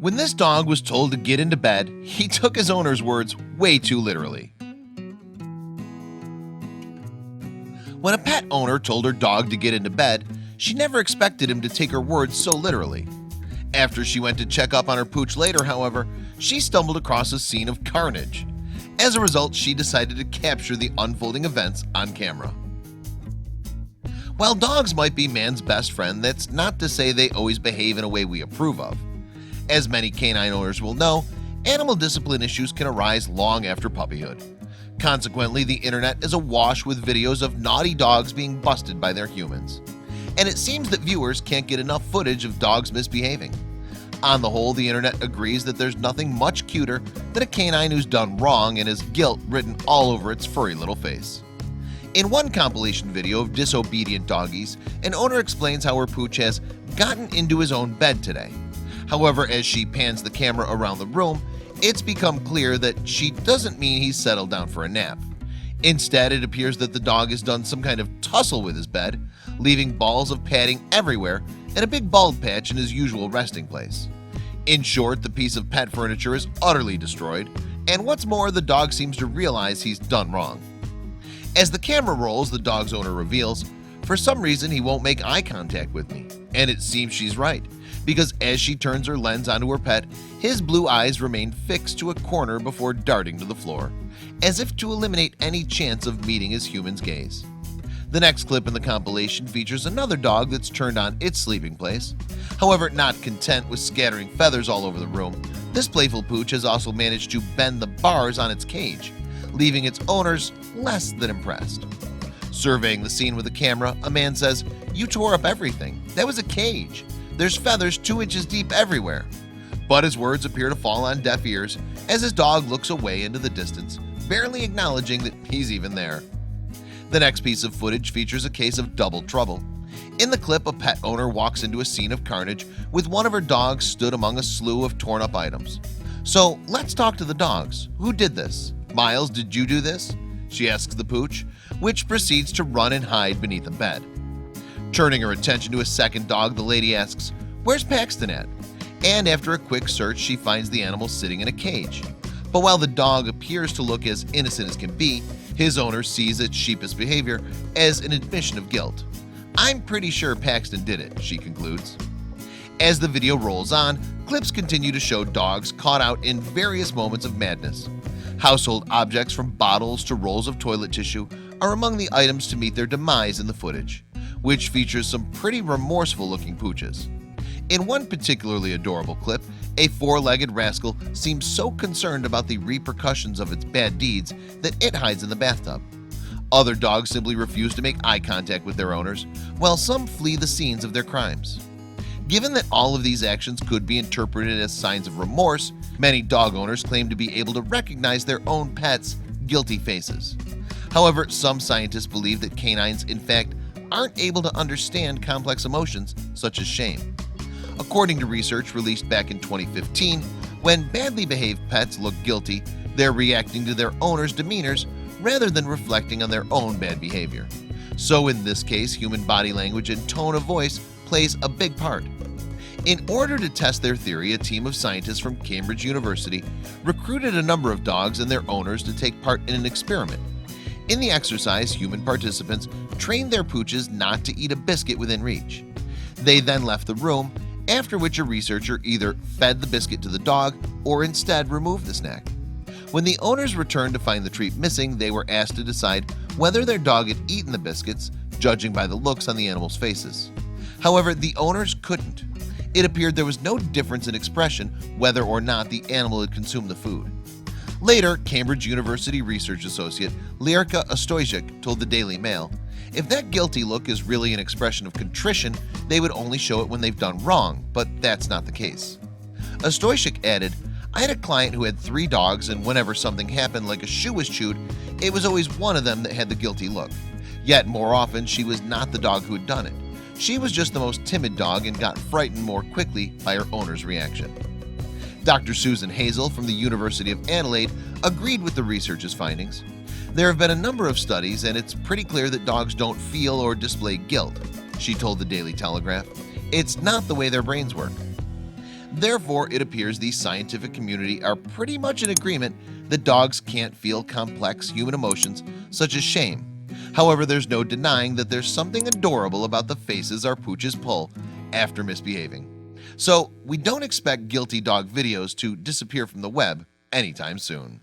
When this dog was told to get into bed, he took his owner's words way too literally. When a pet owner told her dog to get into bed, she never expected him to take her words so literally. After she went to check up on her pooch later, however, she stumbled across a scene of carnage. As a result, she decided to capture the unfolding events on camera. While dogs might be man's best friend, that's not to say they always behave in a way we approve of. As many canine owners will know, animal discipline issues can arise long after puppyhood. Consequently, the internet is awash with videos of naughty dogs being busted by their humans. And it seems that viewers can't get enough footage of dogs misbehaving. On the whole, the internet agrees that there's nothing much cuter than a canine who's done wrong and has guilt written all over its furry little face. In one compilation video of disobedient doggies, an owner explains how her pooch has gotten into his own bed today. However, as she pans the camera around the room, it's become clear that she doesn't mean he's settled down for a nap. Instead, it appears that the dog has done some kind of tussle with his bed, leaving balls of padding everywhere and a big bald patch in his usual resting place. In short, the piece of pet furniture is utterly destroyed, and what's more, the dog seems to realize he's done wrong. As the camera rolls, the dog's owner reveals, for some reason he won't make eye contact with me, and it seems she's right, because as she turns her lens onto her pet, his blue eyes remain fixed to a corner before darting to the floor, as if to eliminate any chance of meeting his human's gaze. The next clip in the compilation features another dog that's turned on its sleeping place. However, not content with scattering feathers all over the room, this playful pooch has also managed to bend the bars on its cage, leaving its owners less than impressed. Surveying the scene with a camera, a man says, "You tore up everything. That was a cage. There's feathers 2 inches deep everywhere." But his words appear to fall on deaf ears as his dog looks away into the distance, barely acknowledging that he's even there. The next piece of footage features a case of double trouble. In the clip, a pet owner walks into a scene of carnage with one of her dogs stood among a slew of torn up items. So let's talk to the dogs. Who did this? Miles, did you do this? She asks the pooch, which proceeds to run and hide beneath a bed. Turning her attention to a second dog, the lady asks, "Where's Paxton at?" And after a quick search, she finds the animal sitting in a cage. But while the dog appears to look as innocent as can be, his owner sees its sheepish behavior as an admission of guilt. "I'm pretty sure Paxton did it," she concludes. As the video rolls on, clips continue to show dogs caught out in various moments of madness. Household objects from bottles to rolls of toilet tissue are among the items to meet their demise in the footage, which features some pretty remorseful looking pooches. In one particularly adorable clip, a 4-legged rascal seems so concerned about the repercussions of its bad deeds that it hides in the bathtub. Other dogs simply refuse to make eye contact with their owners, while some flee the scenes of their crimes. Given that all of these actions could be interpreted as signs of remorse, many dog owners claim to be able to recognize their own pets' guilty faces. However, some scientists believe that canines, in fact, aren't able to understand complex emotions such as shame. According to research released back in 2015, when badly behaved pets look guilty, they're reacting to their owner's demeanors rather than reflecting on their own bad behavior. So in this case, human body language and tone of voice plays a big part. In order to test their theory, a team of scientists from Cambridge University recruited a number of dogs and their owners to take part in an experiment. In the exercise, human participants trained their pooches not to eat a biscuit within reach. They then left the room, after which a researcher either fed the biscuit to the dog or instead removed the snack. When the owners returned to find the treat missing, they were asked to decide whether their dog had eaten the biscuits, judging by the looks on the animals' faces. However, the owners couldn't. It appeared there was no difference in expression whether or not the animal had consumed the food. Later, Cambridge University research associate Lyrica Stoychik told the Daily Mail, "If that guilty look is really an expression of contrition, they would only show it when they've done wrong, but that's not the case." Stoychik added, "I had a client who had 3 dogs, and whenever something happened like a shoe was chewed, it was always one of them that had the guilty look. Yet more often, she was not the dog who had done it. She was just the most timid dog and got frightened more quickly by her owner's reaction." Dr. Susan Hazel from the University of Adelaide agreed with the research's findings. "There have been a number of studies, and it's pretty clear that dogs don't feel or display guilt," she told the Daily Telegraph. "It's not the way their brains work." Therefore, it appears the scientific community are pretty much in agreement that dogs can't feel complex human emotions such as shame. However, there's no denying that there's something adorable about the faces our pooches pull after misbehaving. So we don't expect guilty dog videos to disappear from the web anytime soon.